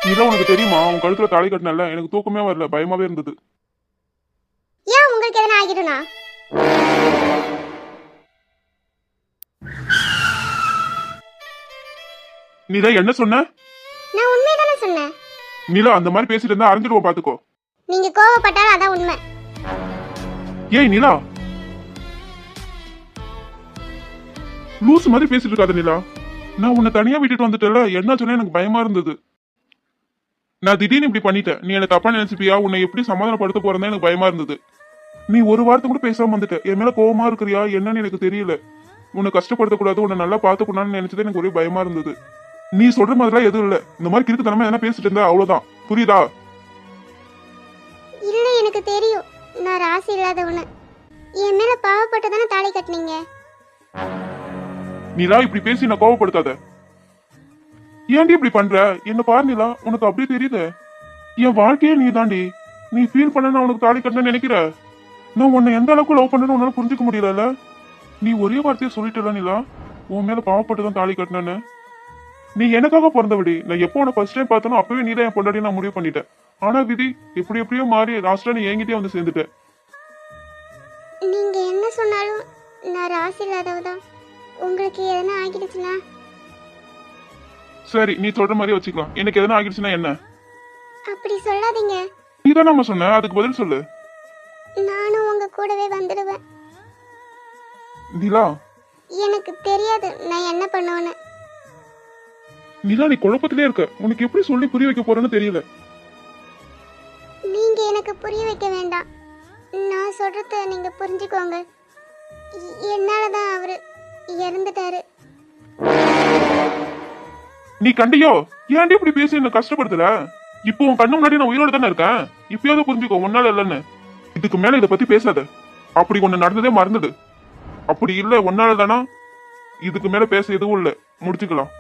இதெல்லாம் உனக்கு தெரியுமா? உன் கழுத்துல தாலி கட்டினல, எனக்கு தூக்கமே வரல, பயமாவே இருந்தது. ஏன் உங்களுக்கு எதனா ஆகிடுனா? நீலா என்ன சொன்ன? நான் உண்மையதானே சொன்னேன். நீலா அந்த மாதிரி பேசிட்டு இருந்தா அரைஞ்சிடுவோம், பாத்துக்கோ. நீங்க கோவப்பட்டாலும் அதான் உண்மை. ஏய் நீலா, லூஸ் மாதிரி பேசிட்டு இருக்காத நீலா. நான் உன்னை தனியா விட்டுட்டு வந்துட்டல, என்ன சொன்னா எனக்கு பயமா இருந்தது. நான் திடீர்னு இப்படி பண்ணிட்டேன், நீ எனக்கு தப்பா நினைச்சுப்பியா? உன்னை எப்படி சமாதானப்படுத்த போறதா எனக்கு பயமா இருந்தது. நீ ஒரு வாரத்தை கூட பேசாம வந்துட்ட. என் மேல கோவமா இருக்கிறியா என்னன்னு எனக்கு தெரியல. உன்னை கஷ்டப்படுத்த கூடாது, உன்னை நல்லா பாத்துக்கணும்னு நினைச்சது எனக்கு ஒரே பயமா இருந்தது. நீ சொல்ற மாதிரிலாம் எதுவும் இல்ல. இந்த மாதிரி கிறுக்கு தனமா என்ன பேசிட்டு இருந்தா அவ்வளவுதான், புரியுதா? இல்ல, எனக்கு தெரியும் நான் ராசி இல்லாதவன. என் மேல பாவப்பட்டு தானே தாலி கட்டினீங்க. நீலா இப்படி பேசி நான் கோவப்படுத்தாத. ஏன்டி இப்படி பண்ற? என்ன பாரு நீலா, உனக்கு அப்படியே தெரியுது என் வாழ்க்கையே நீ தாண்டி. நீ ஃபீல் பண்ண நான் உனக்கு தாலி கட்டணும்னு நினைக்கிற. நான் உன்னை எந்த அளவுக்கு லவ் பண்ணணும் உன்னால புரிஞ்சுக்க முடியல. நீ ஒரே வார்த்தையை சொல்லிட்டல நீலா, உன் மேல பாவப்பட்டு தான் தாலி கட்டணும்னு. நீ எனக்காக பிறந்தபடி. நான் எப்போ உன ஃபர்ஸ்ட் டைம் பார்த்தனோ அப்பவே நீ தான் என் பொண்டாட்டி நான் முடிவு பண்ணிட்டேன். ஆனா விதி எப்படியோ மாறி லாஸ்டா நீ என்கிட்டயே வந்து சேர்ந்துட்ட. நீங்க என்ன சொன்னாலும் நான் ராசி இல்லாதவதான். உங்களுக்கு எதனா ஆகிடுச்சுன்னா? சரி, நீ சொல்ற மாதிரி வச்சுக்கலாம். எனக்கு எதனா ஆகிடுச்சுன்னா என்ன? அப்படி சொல்லாதீங்க. நீ தான் நம்ம சொன்ன, அதுக்கு பதில் சொல்லு. நானும் உங்க கூடவே வந்துடுவேன். நீலா, எனக்கு தெரியாது நான் என்ன பண்ணுவேன்னு. நீலா நீ குழப்பத்திலே இருக்க. உனக்கு எப்படி சொல்லி புரிய வைக்க போறேன்னு தெரியல. நீங்க எனக்கு புரிய வைக்க வேண்டாம். நான் சொல்றத நீங்க புரிஞ்சுக்கோங்க. என்னாலதான் அவரு இறந்துட்டாரு. நீ கண்டியோ? ஏன்டி இப்படி பேசி என்ன கஷ்டப்படுத்தல? இப்போ உன் கண்ணு முன்னாடி நான் உயிரோட தானே இருக்கேன். இப்பயாவது புரிஞ்சுக்கோ, ஒன்னால இல்லன்னு. இதுக்கு மேல இதை பத்தி பேசாத. அப்படி ஒண்ணு நடந்ததே மறந்துடு. அப்படி இல்ல ஒன்னால தானா? இதுக்கு மேல பேச எதுவும் இல்ல, முடிச்சுக்கலாம்.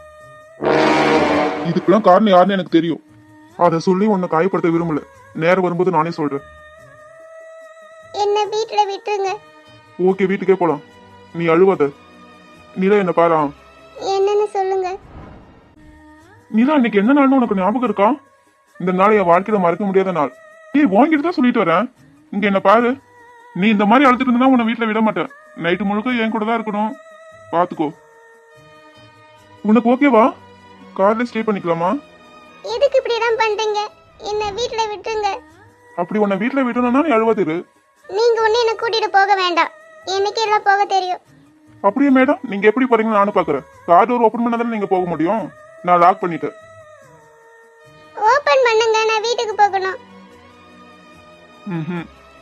இதுக்கெல்லாம் காரணம் யாருன்னு எனக்கு தெரியும். அதை சொல்லி உன்னை காயப்படுத்த விரும்பல. நேரம் வரும்போது நானே சொல்றேன். என்ன வீட்டுல விட்டுருங்க. ஓகே, வீட்டுக்கே போலாம். நீ அழுவாத. நீலா என்ன பாரா. என்னன்னு சொல்லுங்க. நீலா, இன்னைக்கு என்ன நாள்னு உனக்கு ஞாபகம் இருக்கா? இந்த நாள் என் வாழ்க்கையில மறக்க முடியாத நாள். ஏய், வாங்கிட்டு தான் சொல்லிட்டு வரேன். இங்க என்ன பாரு. நீ இந்த மாதிரி அழுத்துட்டு இருந்தா உன்னை வீட்டுல விட மாட்டேன். நைட்டு முழுக்க என் கூட தான் இருக்கணும், பாத்துக்கோ. உனக்கு ஓகேவா? கார்ல ஸ்டே பண்ணிக்கலாமா? எதுக்கு இப்படி எல்லாம் பண்றீங்க? என்ன வீட்டுல விட்டுருங்க. அப்படி உன்னை வீட்டுல விடணும்னா நீ அழுவாதிரு. நீங்க ஒண்ணு என்ன கூட்டிட்டு போக வேண்டாம். எனக்கு எல்லாம் போக தெரியும். அப்படியே மேடம், நீங்க எப்படி போறீங்கன்னு நானும் பாக்குறேன். கார் டோர் ஓபன் பண்ணாதானே நீங்க போக முடியும். நான் லாக் பண்ணிட்டேன். ஓபன் பண்ணுங்க, நான் வீட்டுக்கு போகணும்.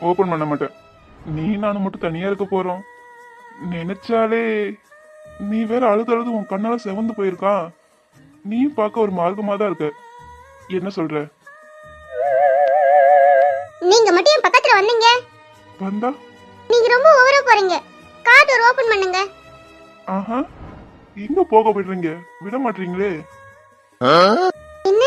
ஓபன் பண்ண மாட்டேன். நீ நானும் மட்டும் தனியா இருக்க போறோம். நினைச்சாலே நீ வேற அழுது அழுது உன் கண்ணால செவந்து போயிருக்கா. நீ பார்க்க ஒரு மார்க்கமா தான் இருக்க. என்ன சொல்ற? நீங்க மட்டும் என் பக்கத்துல வந்தீங்க. வந்தா நீங்க ரொம்ப ஓவரா போறீங்க. கார் டோர் ஓபன் பண்ணுங்க. ஆஹா, எங்க போக விடுறீங்க? விட மாட்டீங்களே. என்ன?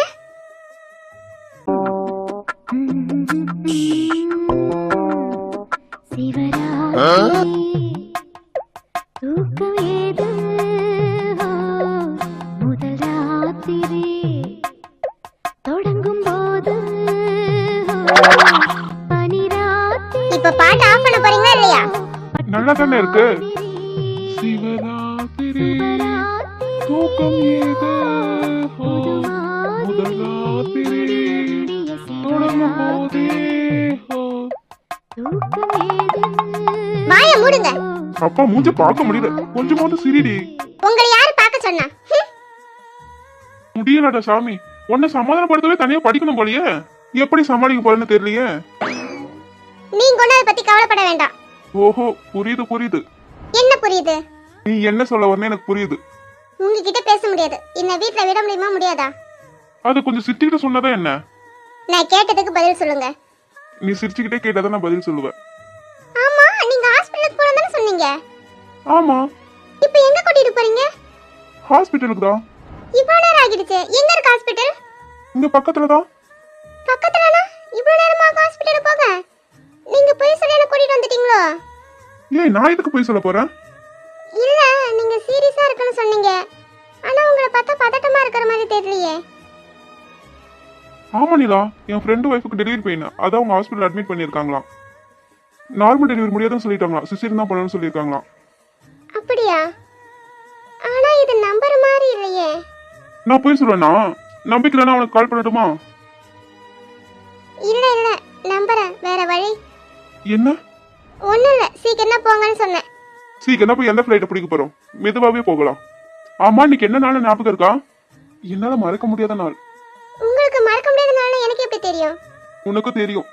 இப்ப பாட்டு ஆஃப் பண்ண போறீங்களா இல்லையா? நல்லா தானே இருக்கு. சிவராத்திரி தூக்கம் ஏது, முதல் ராத்திரி தொடங்கும் போதே. வாயை மூடுங்க. அப்பா மூஞ்ச பார்க்க முடியல, கொஞ்சமாவது சிரிடி. உங்களை யாரு பார்க்க சொன்னா? முடியலடா சாமி. உன்னை சமாதானப்படுத்தவே தனியா படிக்கணும் போலயே. எப்படி சமாளிக்க போறேன்னு தெரியலையே. நீங்க ஒண்ணு அதை பத்தி கவலைப்பட வேண்டாம். ஓஹோ, புரியுது புரியுது. என்ன புரியுது? நீ என்ன சொல்ல வரணும் எனக்கு புரியுது. உங்ககிட்ட பேச முடியாது. என்ன வீட்ல விட முடியுமா முடியாதா? அது கொஞ்சம் சிரிச்சுக்கிட்டு சொன்னதா என்ன? நான் கேட்டதுக்கு பதில் சொல்லுங்க. நீ சிரிச்சுக்கிட்டே கேட்டதான் நான் பதில் சொல்லுவேன். ஆமா, நீங்க ஹாஸ்பிடலுக்கு போறேன்னு சொன்னீங்க. ஆமா, இப்போ எங்க கூட்டிட்டு போறீங்க? ஹாஸ்பிட்டலுக்கு தான். இவ்வளவு நேரம் ஆகிடுச்சு. எங்க இருக்கு ஹாஸ்பிடல்? இங்க பக்கத்துல தான். பக்கத்துலனா இவ்வளவு நேரமா ஹாஸ்பிடல் போக? நீங்க போய் சொல்லி என்ன கூட்டிட்டு வந்துட்டீங்களோ? ஏய், நான் எதுக்கு போய் சொல்ல போறேன்? இல்ல, நீங்க சீரியஸா இருக்குன்னு சொன்னீங்க. ஆனா உங்களை பார்த்தா பதட்டமா இருக்கிற மாதிரி தெரியலையே. ஆமா நிலா, என் ஃப்ரெண்டு ஒய்ஃபுக்கு டெலிவரி பெயின், அதான் அவங்க ஹாஸ்பிட்டல் அட்மிட் பண்ணியிருக்காங்களாம். நார்மல் டெலிவரி முடியாதுன்னு சொல்லிட்டாங்களாம், சிசேரியன் தான் பண்ணணும்னு சொல்லியிருக்காங்களாம். அப்படியா? ஆனா இது நம்பர் மாதிரி இல்லையே. நான் போய் சொல்லுவேனா? நம்பிக்கலன்னா அவனுக்கு கால் பண்ணட்டுமா? இல்ல இல்ல, நம்புறேன். வேற வழி என்ன? ஒண்ணும் இல்ல, சீக்கிரம் போங்கன்னு சொன்னேன். சீக்கிரம் போய் எந்த ஃபிளைட்டை பிடிக்க போறோம்? மெதுவாவே போகலாம். ஆமா, இன்னைக்கு என்ன நாள் ஞாபகம் இருக்கா? என்னால மறக்க முடியாத நாள். உங்களுக்கு மறக்க முடியாத நாள்னு எனக்கு எப்படி தெரியும்? உனக்கு தெரியும்.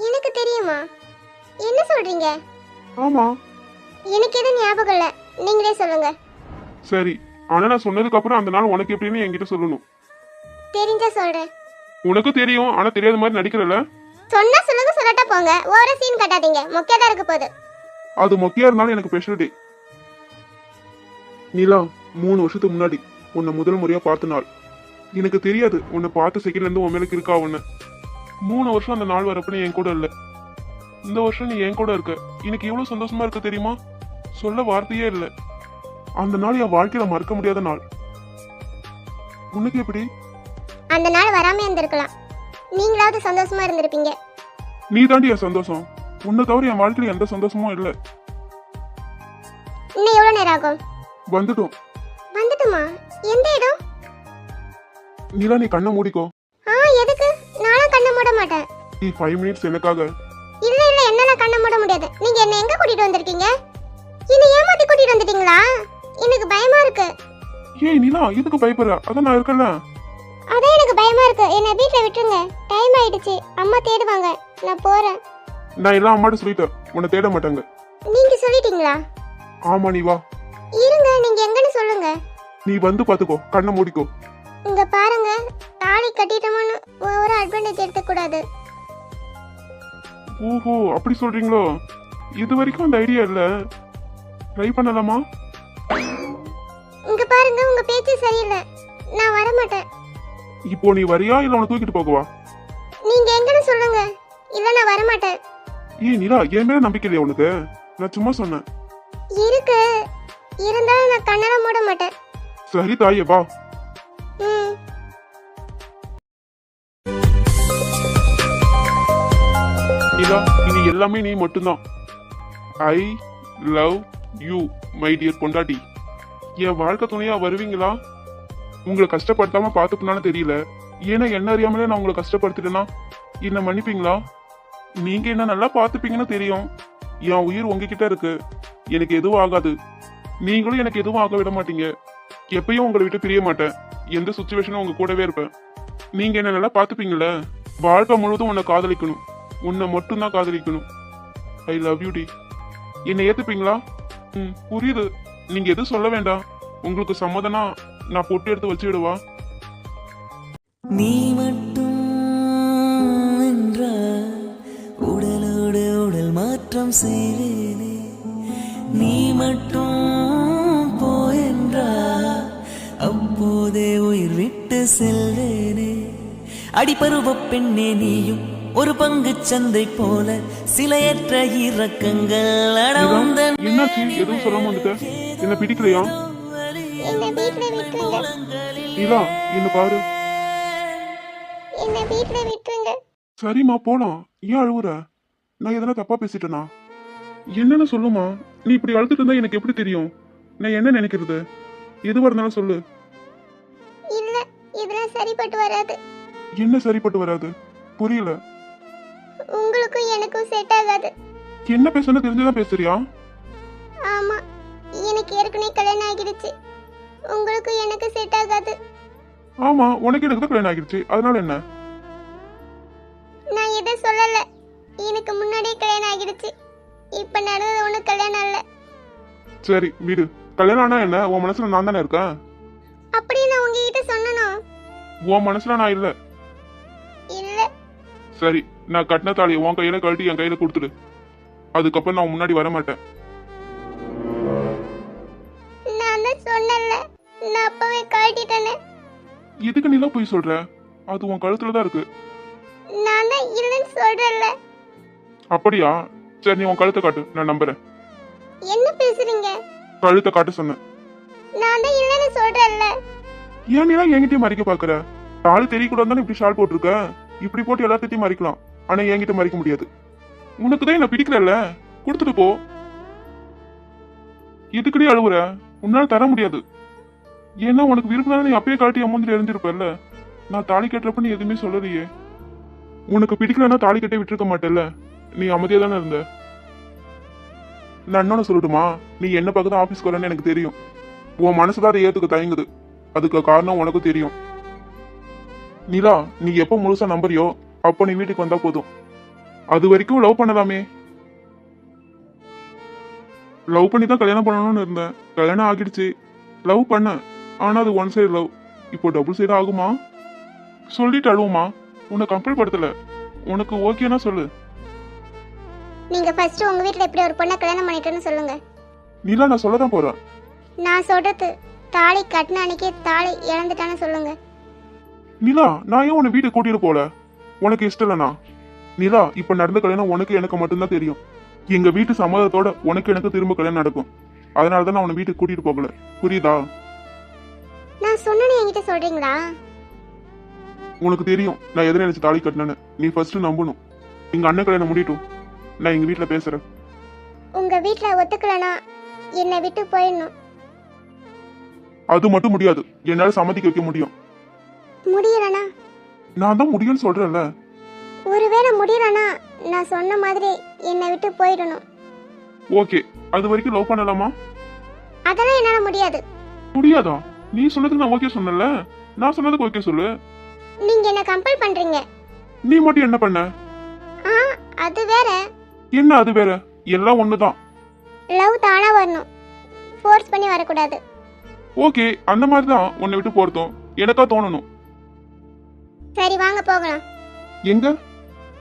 எனக்கு தெரியுமா? என்ன சொல்றீங்க? ஆமா. எனக்கு எதுவும் ஞாபகம் இல்ல, நீங்களே சொல்லுங்க. சரி, ஆனா நான் சொன்னதுக்கு அப்புறம் அந்த நாள் உனக்கு எப்படின்னு என்கிட்ட சொல்லணும். தெரிஞ்சா சொல்றேன். உனக்கு தெரியும், ஆனா தெரியாத மாதிரி நடிக்கிறல. சொன்னா சொல்லுங்க, சொல்லட்டா போங்க. ஓவரா சீன் கட்டாதீங்க, மொக்கையா தான் இருக்க போகுது. அது மொக்கையா இருந்தாலும் எனக்கு ஸ்பெஷல் டே. நீலா, 3 வருஷத்துக்கு முன்னாடி உன்னை முதல் முறையா பார்த்த நாள். எனக்கு தெரியாது உன்னை பார்த்த செகண்ட்ல இருந்து உன் மேலுக்கு இருக்கா ஒண்ணு. 3 வருஷம் அந்த நாள் வரப்ப நீ என் கூட இல்ல. இந்த வருஷம் நீ என் கூட இருக்க. எனக்கு எவ்வளவு சந்தோஷமா இருக்கு தெரியுமா? சொல்ல வார்த்தையே இல்ல. அந்த நாள் என் வாழ்க்கையில மறக்க முடியாத நாள். உனக்கு எப்படி? அந்த நாள் வராம இருந்திருக்கலாம், நீங்களாவது சந்தோஷமா இருந்திருப்பீங்க. நீ தாண்டி என் சந்தோஷம். உன்னை தவிர என் வாழ்க்கையில எந்த சந்தோஷமும் இல்ல. இன்னும் எவ்வளவு நேரம் ஆகும்? வந்துட்டோம். வந்துட்டுமா? எந்த இடம்? நீலா, நீ கண்ணை மூடிக்கோ. எதுக்கு? நானும் கண்ணை மூட மாட்டேன். நீ 5 மினிட்ஸ் எனக்காக. இல்ல இல்ல, என்னால கண்ணை மூட முடியாது. நீங்க என்ன எங்க கூட்டிட்டு வந்திருக்கீங்க? என்ன ஏமாத்தி கூட்டிட்டு வந்துட்டீங்களா? எனக்கு பயமா இருக்கு. ஏய் நீலா, எதுக்கு பயப்படுற? அதான் நான் இருக்கல. அதான் எனக்கு பயமா இருக்கு. என்ன வீட்ல விட்டுருங்க. டைம் ஆயிடுச்சு, அம்மா தேடுவாங்க. நான் போறேன். நான் எல்லாம் அம்மாட்ட சொல்லிட்டேன், உன்னை தேட மாட்டாங்க. நீங்க சொல்லிட்டீங்களா? ஆமா, நீ வா. இருங்க, நீங்க எங்கன்னு சொல்லுங்க. நீ வந்து பாத்துக்கோ, கண்ணை மூடிக்கோ. இங்க பாருங்க, தாலி கட்டிட்டோம்னு ஒரு அட்வான்டேஜ் எடுக்க கூடாது. ஓஹோ, அப்படி சொல்றீங்களோ? இது வரைக்கும் அந்த ஐடியா இல்ல. ட்ரை பண்ணலாமா? இங்க பாருங்க, உங்க பேச்சு சரியில்லை. நான் வர மாட்டேன். இப்போ நீ வரியா இல்ல உன்னை தூக்கிட்டு போகவா? நீங்க எங்கன்னு சொல்லுங்க, இல்ல நான் வர மாட்டேன். ஏய் நீலா, என் மேல நம்பிக்கை இல்லையா உனக்கு? நான் சும்மா சொன்னேன். இருக்கு, இருந்தாலும் நான் கண்ணால மூட மாட்டேன். சரி தாயே, வா. ம். நீலா, இனி எல்லாமே நீ மட்டும்தான். ஐ லவ் யூ மை டியர் பொண்டாட்டி. என் வாழ்க்கை துணையா வருவீங்களா? உங்களை கஷ்டப்படுத்தாம பாத்துக்கணும்னு தெரியல. ஏன்னா என்ன அறியாமலே நான் உங்களை கஷ்டப்படுத்திட்டேன்னா என்ன மன்னிப்பீங்களா? நீங்க என்ன நல்லா பாத்துப்பீங்கன்னு தெரியும். என் உயிர் உங்ககிட்ட இருக்கு. எனக்கு எதுவும் ஆகாது. நீங்களும் எனக்கு எதுவும் ஆக விட மாட்டீங்க. எப்பயும் உங்களை விட்டு பிரிய மாட்டேன். எந்த சுச்சுவேஷனும் உங்க கூடவே இருப்பேன். நீங்க என்ன நல்லா பாத்துப்பீங்கள? வாழ்க்கை முழுவதும் உன்னை காதலிக்கணும். உன்னை மட்டும்தான் காதலிக்கணும். ஐ லவ் யூ டி. என்னை ஏத்துப்பீங்களா? புரியுது. நீங்க எதுவும் சொல்ல வேண்டாம். உங்களுக்கு சம்மதனா நான் பொட்டு எடுத்து வச்சு விடுவா. நீ மட்டும் உடலோடு உடல் மாற்றம் செய்வேனே. நீ மட்டும் போயென்றா அப்போதே உயிர் விட்டு செல்வேனே. அடிபருவ பெண்ணே, நீயும் ஒரு பங்கு சந்தை போல சிலையற்ற இறக்கங்கள் அடர்ந்த. என்னாச்சு? எதுவும் சொல்லாம வந்துட்ட? என்ன பிடிக்கலையா? என்ன வீட்ல விட்டுருங்க. நீலா, என்ன பாரு. என்ன வீட்ல விட்டுருங்க. சரிம்மா, போலாம். ஏன் அழுவுற? நான் எதனா தப்பா பேசிட்டேனா? என்னன்னு சொல்லுமா. நீ இப்படி அழுதுட்டு இருந்தா எனக்கு எப்படி தெரியும் நான் என்ன நினைக்கிறது? எதுவா இருந்தாலும் சொல்லு. இல்ல, இதெல்லாம் சரிப்பட்டு வராது. என்ன சரிப்பட்டு வராது? புரியல. உங்களுக்கும் எனக்கும் செட் ஆகாது. என்ன பேசணும் தெரிஞ்சுதான் பேசுறியா? ஆமா, எனக்கு ஏற்கனவே கல்யாணம் ஆகிடுச்சு. உங்களுக்கும் எனக்கு செட் ஆகாது. ஆமா, உனக்கு எனக்கு தான் கல்யாணம் ஆகிடுச்சு. அதனால என்ன? நான் எதை சொல்லல. எனக்கு முன்னாடியே கல்யாணம் ஆகிடுச்சு. இப்ப நடந்தது ஒண்ணு கல்யாணம் இல்ல. சரி விடு, கல்யாணம் ஆனா என்ன, உன் மனசுல நான் தானே இருக்கேன். அப்படி நான் உங்ககிட்ட சொன்னனும். உன் மனசுல நான் இல்ல. இல்ல. சரி, நான் கட்டின தாலியை உன் கையில கழட்டி என் கையில கொடுத்துடு. அதுக்கப்புறம் நான் முன்னாடி வர மாட்டேன். நான் தான் சொன்னேன்ல, நான் அப்பவே காட்டிட்டேனே. எதுக்கு நீலாம் போய் சொல்ற? அது உன் கழுத்துல தான் இருக்கு. நான் தான் இல்லைன்னு சொல்றேன்ல. அப்படியா? சரி, நீ உன் கழுத்தை காட்டு, நான் நம்புறேன். என்ன பேசுறீங்க? கழுத்தை காட்ட சொன்னேன். நான் தான் இல்லைன்னு சொல்றேன்ல. ஏன் நீலாம் என்கிட்டயும் மறைக்க பாக்குற? தாலி தெரியக்கூடாது தானே இப்படி ஷால் போட்டிருக்க. இப்படி போட்டு எல்லாத்தையும் மறைக்கலாம், ஆனா என்கிட்ட மறைக்க முடியாது. உனக்கு தான் என்ன பிடிக்கல, கொடுத்துட்டு போ. எதுக்கடி அழுவுற? உன்னால தர முடியாது. ஏன்னா உனக்கு விருப்பம் நீ அப்பயே காட்டி அமௌண்ட் எழுந்திருப்பல்ல. நான் தாலி கட்டுறப்ப நீ எதுவுமே சொல்லலையே. உனக்கு பிடிக்கலன்னா தாலி கட்டே விட்டுருக்க மாட்டேல்ல. நீ அமைதியா தானே இருந்த. நான் இன்னொன்னு சொல்லட்டுமா? நீ என்ன பக்கத்து ஆபீஸ்க்கு வரேன்னு எனக்கு தெரியும். உன் மனசுதான் அதை ஏத்துக்க தயங்குது. அதுக்கு காரணம் உனக்கும் தெரியும். நிலா, நீ எப்ப முழுசா நம்புறியோ அப்போ நீ வீட்டுக்கு வந்தா போதும். அது வரைக்கும் லவ் பண்ணலாமே. லவ் பண்ணி தான் கல்யாணம் பண்ணணும்னு இருந்தேன். கல்யாணம் ஆகிடுச்சு. லவ் பண்ண, ஆனா அது ஒன் சைடு லவ். இப்போ டபுள் சைடு ஆகுமா? சொல்லிட்டு அழுவுமா? உன்னை கம்பல் படுத்தல. உனக்கு ஓகேனா சொல்லு. நீங்க ஃபர்ஸ்ட் உங்க வீட்ல எப்படி ஒரு பொண்ணை கல்யாணம் பண்ணிட்டேன்னு சொல்லுங்க. நிலா, நான் சொல்லதான் போறேன். நான் சொல்றது, தாலி கட்டின அன்னைக்கே தாலி இழந்துட்டான்னு சொல்லுங்க. நிலா, நான் ஏன் உன்னை வீட்டுக்கு கூட்டிட்டு போல? உனக்கு இஷ்டம் இல்லனா? நிலா, இப்ப நடந்த கல்யாணம் உனக்கு எனக்கு மட்டும்தான் தெரியும். எங்க வீட்டு சம்மதத்தோட உனக்கு எனக்கு திரும்ப கல்யாணம் நடக்கும். அதனாலதான் நான் உன்னை வீட்டுக்கு கூட்டிட்டு போகல. புரியுதா? நான் சொன்னேன்னு என்கிட்ட சொல்றீங்களா? உனக்கு தெரியும் நான் எதை நினைச்சு தாலி கட்டினேன்னு. நீ ஃபர்ஸ்ட் நம்பணும். எங்க அண்ணன் கல்யாணம் முடியட்டும், நான் எங்க வீட்டுல பேசுறேன். உங்க வீட்ல ஒத்துக்கலனா என்னை விட்டு போயிடணும். அது மட்டும் முடியாது. என்னால சம்மதிக்க வைக்க முடியும். முடியலனா? நான் தான் முடியும்னு சொல்றேன்ல. ஒருவேளை முடியலனா நான் சொன்ன மாதிரி என்னை விட்டு போயிடணும். ஓகே, அது வரைக்கும் லவ் பண்ணலாமா? அதெல்லாம் என்னால முடியாது. முடியாதா? நீ சொன்னதுக்கு நான் ஓகே சொன்னல. நான் சொன்னதுக்கு ஓகே சொல்லு. நீங்க என்ன கம்பல் பண்றீங்க. நீ மட்டும் என்ன பண்ண? அது வேற. என்ன அது வேற? எல்லாம் ஒண்ணுதான். லவ் தானா வரணும், ஃபோர்ஸ் பண்ணி வரக்கூடாது. ஓகே, அந்த மாதிரி தான் உன்னை விட்டு போறதும் எனக்கா தோணணும். சரி, வாங்க போகலாம். எங்க?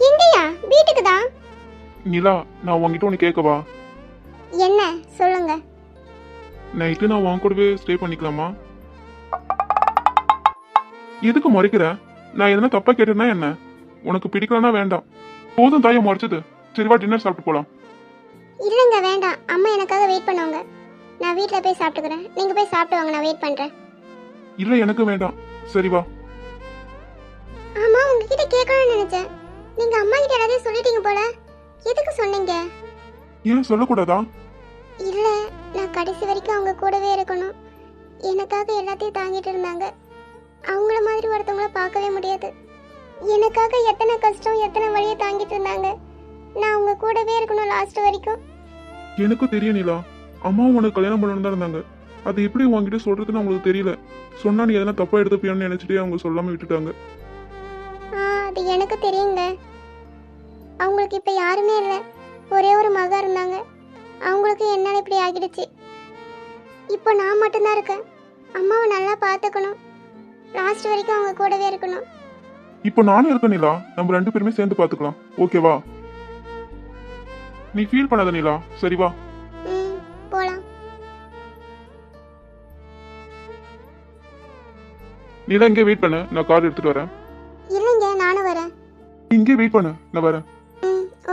எங்கயா? வீட்டுக்கு தான். நிலா, நான் உன்கிட்ட ஒன்று கேட்கவா? என்ன சொல்லுங்க. நைட்டு நான் உன் கூடவே ஸ்டே பண்ணிக்கலாமா? எதுக்கு முறைக்கிற? நான் எதனா தப்பா கேட்டேன்னா என்ன? உனக்கு பிடிக்கலன்னா வேண்டாம். போதும் தாயை முறைச்சது. சரிவா, டின்னர் சாப்பிட்டு போலாம். இல்லைங்க, வேண்டாம். அம்மா எனக்காக வெயிட் பண்ணுவாங்க. நான் வீட்டில் போய் சாப்பிட்டுக்கிறேன். நீங்க போய் சாப்பிட்டு வாங்க, நான் வெயிட் பண்றேன். இல்ல, எனக்கு வேண்டாம். சரிவா. ஆமா, உங்ககிட்ட கேட்கணும்னு நினைச்சேன். நீங்க அம்மா கிட்ட எல்லாத்தையும் சொல்லிட்டீங்க போல. எதுக்கு சொன்னீங்க? ஏன் சொல்லக்கூடாதா? இல்ல, நான் கடைசி வரைக்கும் அவங்க கூடவே இருக்கணும். எனக்காக எல்லாத்தையும் தாங்கிட்டு இருந்தாங்க. அவங்கள மாதிரி ஒருத்தவங்கள பார்க்கவே முடியாது. எனக்காக எத்தனை கஷ்டம் எத்தனை வழியை தாங்கிட்டு இருந்தாங்க. நான் அவங்க கூடவே இருக்கணும் லாஸ்ட் வரைக்கும். எனக்கும் தெரியும் நிலா. அம்மாவும் உனக்கு கல்யாணம் பண்ணணும் தான் இருந்தாங்க. அது எப்படி உங்ககிட்ட சொல்றதுன்னு அவங்களுக்கு தெரியல. சொன்னா நீ எதனா தப்பா எடுத்துப்பியான்னு நினைச்சிட்டே அவங்க சொல்லாம விட்டுட்டாங்க. அது எனக்கு தெரியுங்க. அவங்களுக்கு இப்ப யாருமே இல்லை. ஒரே ஒரு மக இருந்தாங்க. அவங்களுக்கு என்னால இப்படி ஆகிடுச்சு. இப்போ நான் மட்டும்தான் இருக்கேன். அம்மாவை நல்லா பார்த்துக்கணும். லாஸ்ட் வரைக்கும் அவங்க கூடவே இருக்கணும். இப்போ நானும் இருக்கேன் நிலா. நம்ம ரெண்டு பேருமே சேர்ந்து பாத்துக்கலாம். ஓகேவா? நீ ஃபீல் பண்ணாத நிலா. சரிவா? போலாம். நிலா, இங்கே வெயிட் பண்ணு, நான் கார் எடுத்துட்டு வரேன். இல்லைங்க, நானும் வரேன். இங்கே வெயிட் பண்ணு, நான் வரேன்.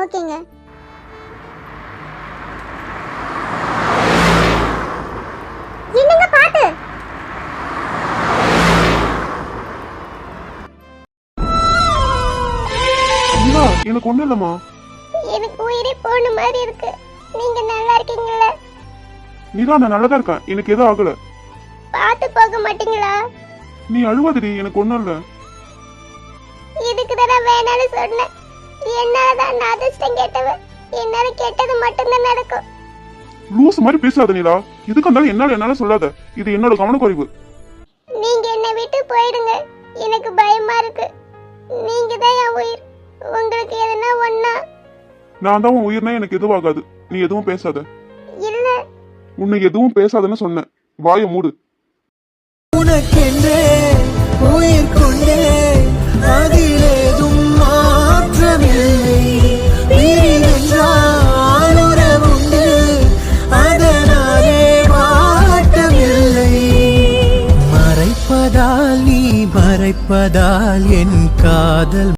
ஓகேங்க. என்னங்க பாத்து? நிலா, எனக்கு ஒண்ணு இல்லம்மா. எனக்கு உயிரே போன மாதிரி இருக்கு. நீங்க நல்லா இருக்கீங்களா? நிலா, நான் நல்லதா இருக்கேன். எனக்கு எதுவும் ஆகல. பாத்து போக மாட்டீங்களா? நீ அழுவாதடி, எனக்கு ஒண்ணும் இல்ல. இதுக்கு தான் வேணாலும் சொன்னேன். என்னாலதான் நான் அதிர்ஷ்டம் கேட்டவன். என்னால கேட்டது மட்டும்தான் நடக்கும். லூஸ் மாதிரி பேசாத நிலா. இதுக்கு இருந்தாலும் என்னால சொல்லாத. இது என்னோட கவனக்குறைவு. நீங்க என்னை விட்டு போயிடுங்க. எனக்கு பயமா இருக்கு. நீங்க தான் என் உயிர். உங்களுக்கு எதுனா ஒண்ணா. நான் தான் உன் உயிர்னா எனக்கு எதுவும் ஆகாது. நீ எதுவும் பேசாத. இல்ல, உன்னை எதுவும் பேசாதன்னு சொன்னேன். வாயை மூடு. உனக்கென்றே உயிர் கொண்டே அதிலேதும் மாற்றமில்லை. பிரிவென்றால் உறவுண்டு, அதனாலே மாற்றமில்லை. மறைப்பதால் நீ மறைப்பதால் என் காதல்